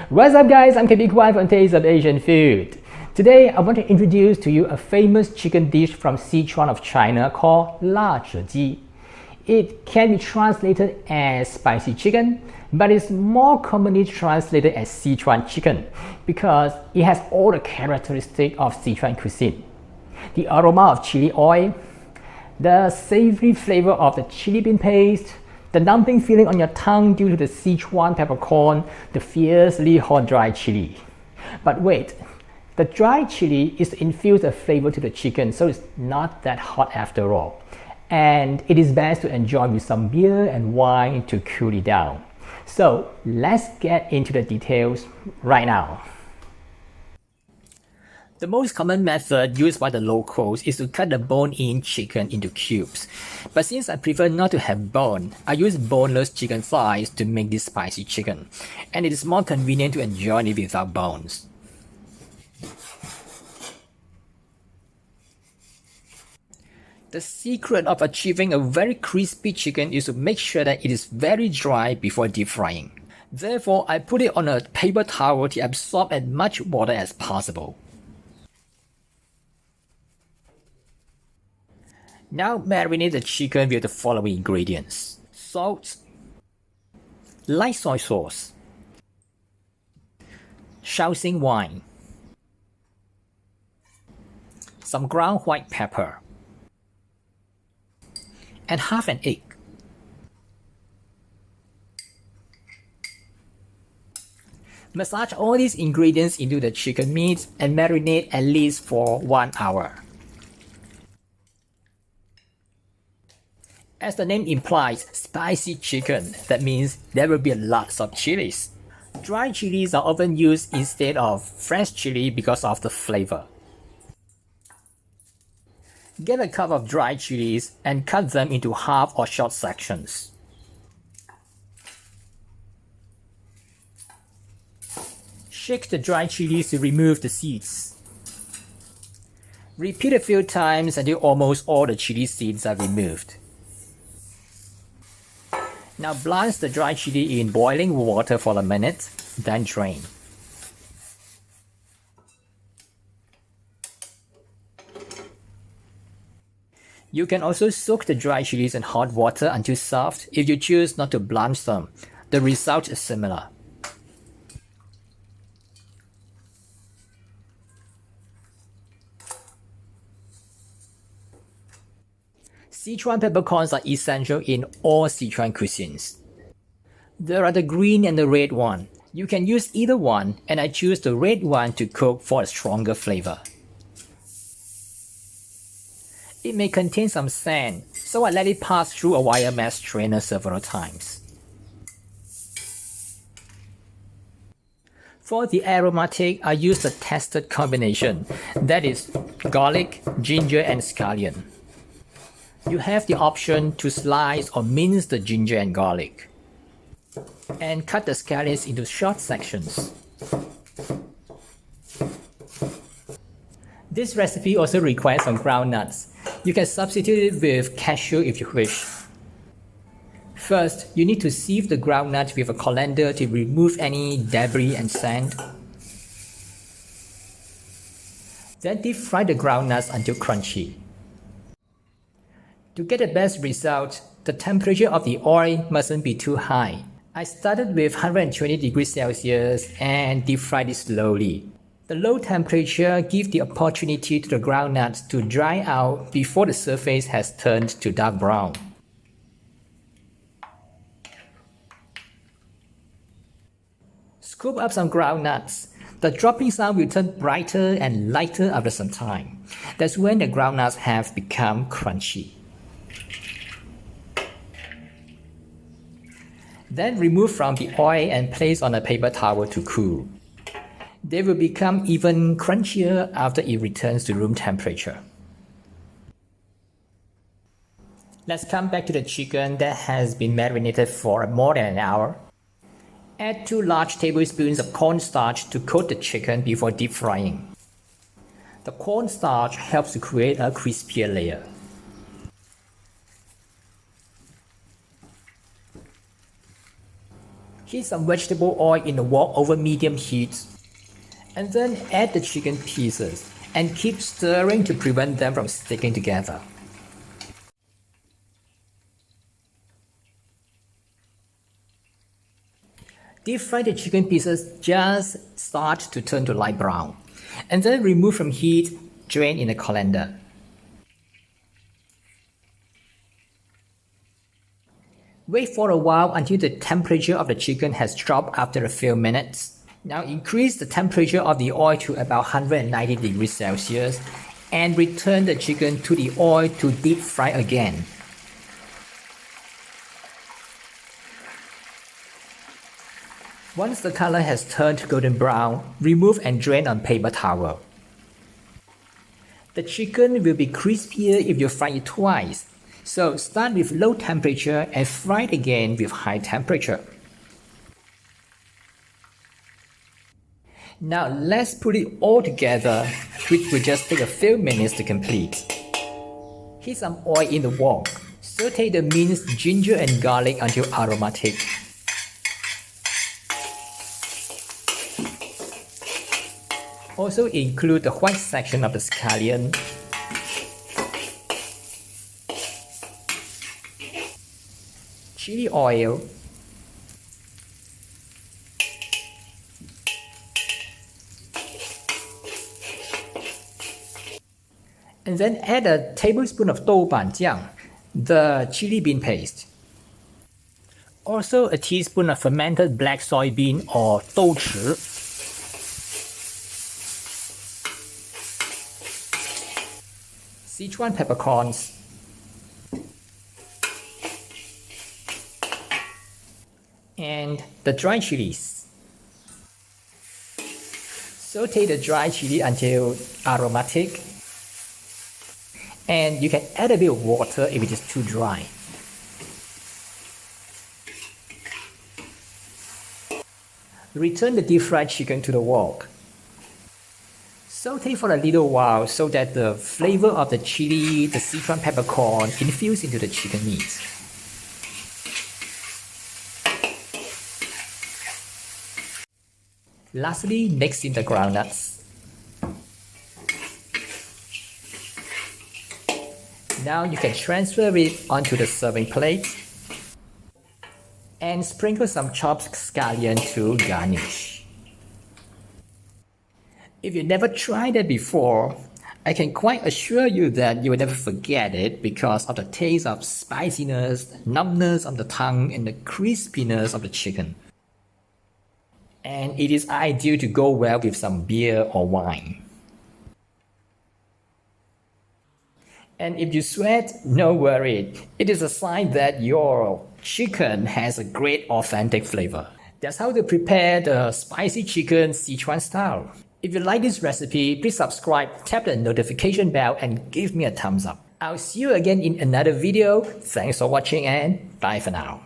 What's up guys, I'm KB Kwan from Taste of Asian Food. Today I want to introduce to you a famous chicken dish from Sichuan of China called La Zheji. It can be translated as spicy chicken, but it's more commonly translated as Sichuan chicken because it has all the characteristics of Sichuan cuisine. The aroma of chili oil, the savory flavor of the chili bean paste, the numbing feeling on your tongue due to the Sichuan peppercorn, the fiercely hot dry chili. But wait, the dry chili is to infuse a flavor to the chicken, so it's not that hot after all. And it is best to enjoy with some beer and wine to cool it down. So let's get into the details right now. The most common method used by the locals is to cut the bone-in chicken into cubes. But since I prefer not to have bone, I use boneless chicken thighs to make this spicy chicken, and it is more convenient to enjoy it without bones. The secret of achieving a very crispy chicken is to make sure that it is very dry before deep frying. Therefore, I put it on a paper towel to absorb as much water as possible. Now marinate the chicken with the following ingredients: salt, light soy sauce, Shaoxing wine, some ground white pepper, and half an egg. Massage all these ingredients into the chicken meat and marinate at least for 1 hour. As the name implies, spicy chicken, that means there will be lots of chilies. Dry chilies are often used instead of fresh chili because of the flavor. Get a cup of dry chilies and cut them into half or short sections. Shake the dry chilies to remove the seeds. Repeat a few times until almost all the chili seeds are removed. Now blanch the dry chili in boiling water for a minute, then drain. You can also soak the dry chilies in hot water until soft if you choose not to blanch them. The result is similar. Sichuan peppercorns are essential in all Sichuan cuisines. There are the green and the red one. You can use either one, and I choose the red one to cook for a stronger flavor. It may contain some sand, so I let it pass through a wire mesh strainer several times. For the aromatic, I use the tested combination, that is garlic, ginger and scallion. You have the option to slice or mince the ginger and garlic, and cut the scallions into short sections. This recipe also requires some ground nuts. You can substitute it with cashew if you wish. First, you need to sieve the groundnut with a colander to remove any debris and sand. Then deep fry the groundnuts until crunchy. To get the best result, the temperature of the oil mustn't be too high. I started with 120 degrees Celsius and deep fried it slowly. The low temperature gives the opportunity to the groundnuts to dry out before the surface has turned to dark brown. Scoop up some groundnuts. The dropping sound will turn brighter and lighter after some time. That's when the groundnuts have become crunchy. Then remove from the oil and place on a paper towel to cool. They will become even crunchier after it returns to room temperature. Let's come back to the chicken that has been marinated for more than an hour. Add 2 large tablespoons of cornstarch to coat the chicken before deep frying. The cornstarch helps to create a crispier layer. Heat some vegetable oil in the wok over medium heat. And then add the chicken pieces and keep stirring to prevent them from sticking together. Deep fry the chicken pieces just start to turn to light brown. And then remove from heat, drain in a colander. Wait for a while until the temperature of the chicken has dropped after a few minutes. Now increase the temperature of the oil to about 190 degrees Celsius and return the chicken to the oil to deep fry again. Once the color has turned golden brown, remove and drain on paper towel. The chicken will be crispier if you fry it twice, so start with low temperature and fry it again with high temperature. Now let's put it all together, which will just take a few minutes to complete. Heat some oil in the wok. Saute the minced ginger and garlic until aromatic. Also include the white section of the scallion, chili oil, and then add a tablespoon of doubanjiang, the chili bean paste. Also a teaspoon of fermented black soybean or douchi. Sichuan peppercorns, and the dry chilies. Saute the dry chili until aromatic, and you can add a bit of water if it is too dry. Return the deep fried chicken to the wok. Saute for a little while so that the flavor of the chili, the Sichuan peppercorn infuse into the chicken meat. Lastly, mix in the groundnuts. Now you can transfer it onto the serving plate and sprinkle some chopped scallion to garnish. If you never tried it before, I can quite assure you that you will never forget it because of the taste of spiciness, numbness on the tongue, and the crispiness of the chicken. And it is ideal to go well with some beer or wine. And if you sweat, no worry, it is a sign that your chicken has a great authentic flavor. That's how to prepare the spicy chicken Sichuan style. If you like this recipe, please subscribe, tap the notification bell and give me a thumbs up. I'll see you again in another video. Thanks for watching and bye for now.